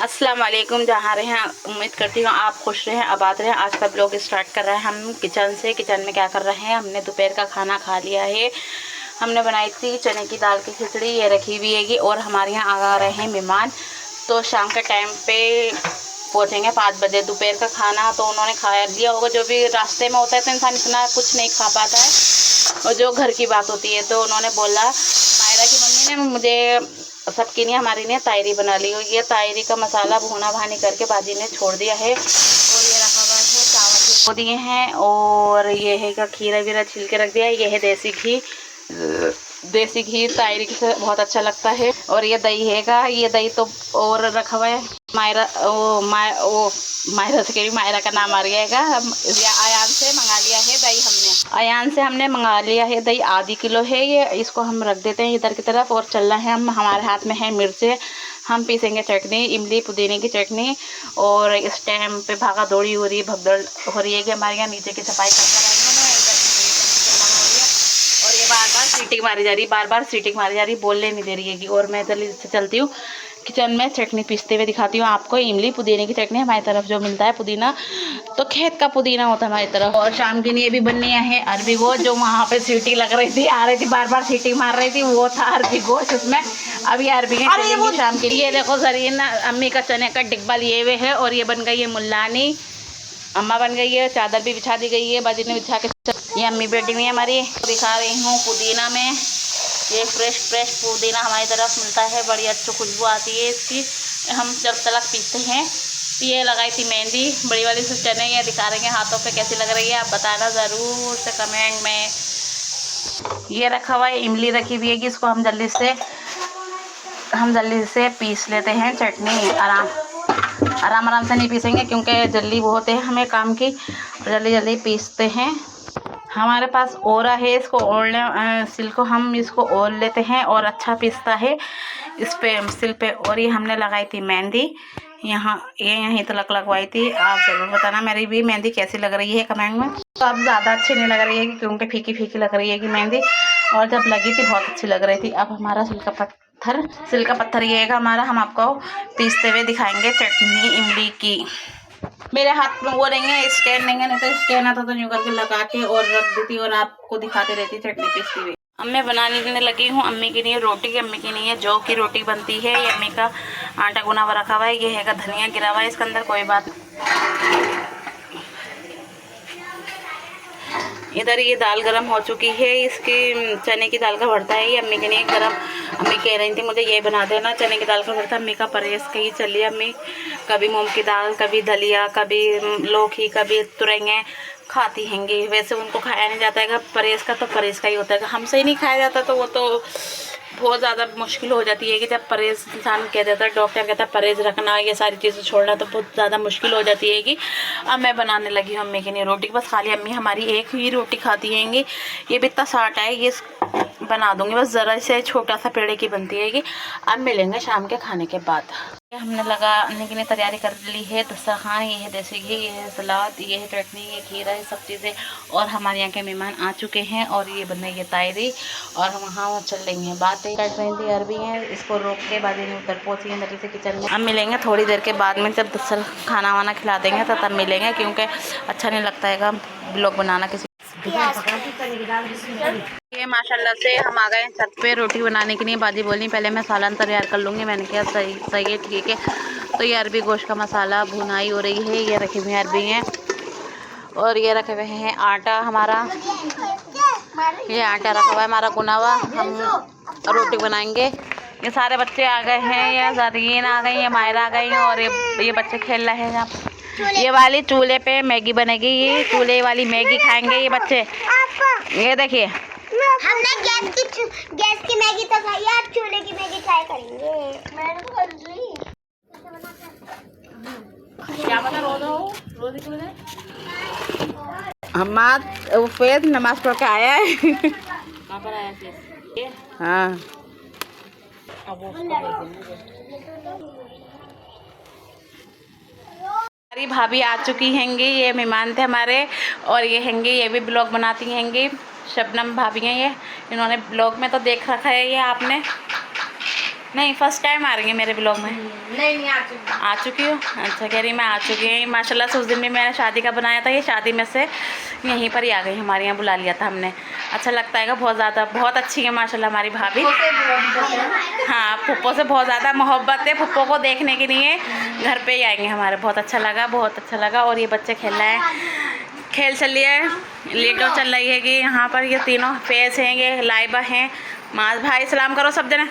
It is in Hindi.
अस्सलाम वालेकुम। जहाँ रहे हैं उम्मीद करती हूँ आप खुश रहें, आबाद रहें। आज का ब्लॉग स्टार्ट कर रहे हैं हम किचन से। किचन में क्या कर रहे हैं, हमने दोपहर का खाना खा लिया है। हमने बनाई थी चने की दाल की खिचड़ी, ये रखी हुई है। और हमारे यहाँ आ रहे हैं मेहमान, तो शाम के टाइम पे पहुँचेंगे 5 बजे। दोपहर का खाना तो उन्होंने खा लिया होगा, जो भी रास्ते में होता है तो इंसान इतना कुछ नहीं खा पाता है, और जो घर की बात होती है। तो उन्होंने बोला, मायरा की मम्मी ने मुझे सबके लिए हमारे लिए तायरी बना ली। ये तायरी का मसाला भुना भानी करके बाजी ने छोड़ दिया है। और ये रखा हुआ है चावल भिगो दिए हैं, और ये है का खीरा वीरा छिल के रख दिया है। ये है देसी घी। देसी घी तायरी से बहुत अच्छा लगता है। और ये दही हैगा, ये दही तो और रखा हुआ है। मायरा मायरा से कह मायरा का नाम आ गया है। आयान से मंगा लिया है दही हमने। आयान से हमने मंगा लिया है दही, आधी किलो है ये। इसको हम रख देते हैं इधर की तरफ, और चल रहे हैं हम। हमारे हाथ में है मिर्चे, हम पीसेंगे चटनी, इमली पुदीने की चटनी। और इस टाइम पे भागा दौड़ी हो रही है, भगदड़ हो रही है कि हमारे यहाँ नीचे की सफाई करता रहेंगे। और ये बार बार सीटी मारी जा रही, बार बार सीटी मारी जा रही, बोलने नहीं दे रही है। और मैं जल्दी से चलती हूँ किचन में, चटनी पीसते हुए दिखाती हूँ आपको। इमली पुदीने की चटनी हमारी तरफ जो मिलता है, पुदीना तो खेत का पुदीना होता है हमारी तरफ। और शाम के लिए भी बननी है अरबी गोश्त, जो वहाँ पे सीटी लग रही थी, आ रही थी, बार बार सीटी मार रही थी, वो था अरबी गोश्त उसमें। अभी अरबी चलेंगी शाम के लिए। देखो जरीन अम्मी का चने का डिब्बा लिए हुए है। और ये बन गई है मुल्लानी, अम्मा बन गई है, चादर भी बिछा दी गई है, बाजी ने बिछा के। ये अम्मी बेटी हुई है हमारी। दिखा रही हूँ पुदीना में, ये फ्रेश पुदीना हमारी तरफ मिलता है, बड़ी अच्छी खुशबू आती है इसकी। हम जब तलक पीसते हैं। ये लगाई थी मेहंदी बड़ी वाली से चने, ये दिखा रहे हैं हाथों पे कैसी लग रही है, आप बताना ज़रूर से कमेंट में। ये रखा हुआ है, इमली रखी हुई है कि इसको हम जल्दी से पीस लेते हैं। चटनी आराम से नहीं पीसेंगे, क्योंकि जल्दी बहुत है हमें काम की, जल्दी पीसते हैं। हमारे पास ओरा है, इसको सिल को हम इसको ओल लेते हैं और अच्छा पीसता है इस पे सिल पे। और ये हमने लगाई थी मेहंदी, यहीं तलक लगवाई थी। आप ज़रूर बताना मेरी भी मेहंदी कैसी लग रही है कमेंट में। तो अब ज़्यादा अच्छी नहीं लग रही है, क्योंकि फीकी फीकी लग रही है कि मेहंदी, और जब लगी थी बहुत अच्छी लग रही थी। अब हमारा सिल का पत्थर ये है हमारा, हम आपको पीसते हुए दिखाएंगे चटनी इमली की। मेरे हाथ में वो नहीं है, स्टैंड नहीं है, नहीं तो स्टैंड आता तो यूँ करके लगा के और रख देती और आपको दिखाते रहती चटनी पीसती हुई। अब मैं बनाने लगी हूँ अम्मी के लिए रोटी। अम्मी के लिए जौ की रोटी बनती है। ये अम्मी का आटा गुना हुआ रखा हुआ है, ये है धनिया गिरा हुआ है इसके अंदर, कोई बात। इधर ये दाल गरम हो चुकी है, इसकी चने की दाल का भरता है ये अम्मी के लिए गरम। अम्मी कह रही थी मुझे ये बना देना चने की दाल का भरता। अम्मी का परहेज कहीं चलिए, अम्मी कभी मूंग की दाल, कभी दलिया, कभी लौकी, कभी तुरंगे खाती हैंगी। वैसे उनको खाया नहीं जाता है, परहेज का तो परहेज का ही होता है, हमसे ही नहीं खाया जाता, तो वो तो बहुत ज़्यादा मुश्किल हो जाती है कि जब परहेज इंसान कह देता है, डॉक्टर कहता है परहेज रखना, ये सारी चीज़ें छोड़ना, तो बहुत ज़्यादा मुश्किल हो जाती है कि। अब मैं बनाने लगी हूँ अम्मी के लिए रोटी। बस खाली अम्मी हमारी एक ही रोटी खाती हैंगी, ये भी इतना साट है, ये बना दूँगी बस, ज़रा से छोटा सा पेड़े की बनती है कि। अब मिलेंगे शाम के खाने के बाद। हमने लगाने के लिए तैयारी कर ली है दस्तरखान। ये है देसी घी, ये है सलाद, ये है चटनी, ये खीरा, ये सब चीज़ें। और हमारे यहाँ के मेहमान आ चुके हैं, और ये बन रही है तायरी, और हम वहाँ चल रही हैं बातें कट रही थी अरबी हैं, इसको रोक के बाद में उधर पहुँची हैं जल्दी से किचन में। अब मिलेंगे थोड़ी देर के बाद में, जब खाना वाना खिला देंगे तो तब मिलेंगे, क्योंकि अच्छा नहीं लगता है ब्लॉग बनाना किसी। ये माशाल्लाह से हम आ गए छत पे रोटी बनाने के लिए। बाजी बोली पहले मैं सालन तैयार कर लूँगी, मैंने कहा सही है, ठीक है। तो ये अरबी गोश्त का मसाला भुनाई हो रही है, ये रखी हुई अरबी हैं, और ये रखे हुए हैं आटा हमारा, ये आटा रखा हुआ है हमारा गुना हुआ। हम रोटी बनाएंगे। ये सारे बच्चे आ गए हैं, ये जरीन आ गई, ये मायरा आ गई, और ये बच्चे खेल रहे हैं यहाँ। ये वाली चूल्हे पे मैगी बनेगी, ये चूल्हे वाली मैगी खाएंगे ये बच्चे। ये देखिए, हमने गैस की मैगी तो खाई है, आप चूल्हे की मैगी ट्राई करेंगे। मैंने तो कर ली। क्या पता रोज हम फेद नमाज पढ़ के आया है। कहाँ पर आया थे? हाँ, हमारी भाभी आ चुकी हैंगी, ये मेहमान थे हमारे, और ये हैंगी, ये भी ब्लॉग बनाती हैंगी। शबनम भाभी हैं ये, इन्होंने ब्लॉग में तो देख रखा है ये आपने। नहीं फर्स्ट टाइम आ रही है मेरे ब्लॉग में। नहीं आ चुकी हो? अच्छा कह रही मैं आ चुकी हूँ। माशाल्लाह से उस दिन भी मैंने शादी का बनाया था, ये शादी में से यहीं पर ही आ गई, हमारे यहाँ बुला लिया था हमने। अच्छा लगता है बहुत ज़्यादा, बहुत अच्छी है माशाल्लाह हमारी भाभी। हाँ फुप्पो से बहुत ज़्यादा मोहब्बत है, फुप्पो को देखने के लिए घर पे ही आएंगे हमारे। बहुत अच्छा लगा, बहुत अच्छा लगा। और ये बच्चे खेल रहे हैं, खेल चल रही है, लीडो चल रही है कि यहाँ पर ये तीनों फेस हैं, ये लाइबा हैं। माज भाई सलाम करो सब जने।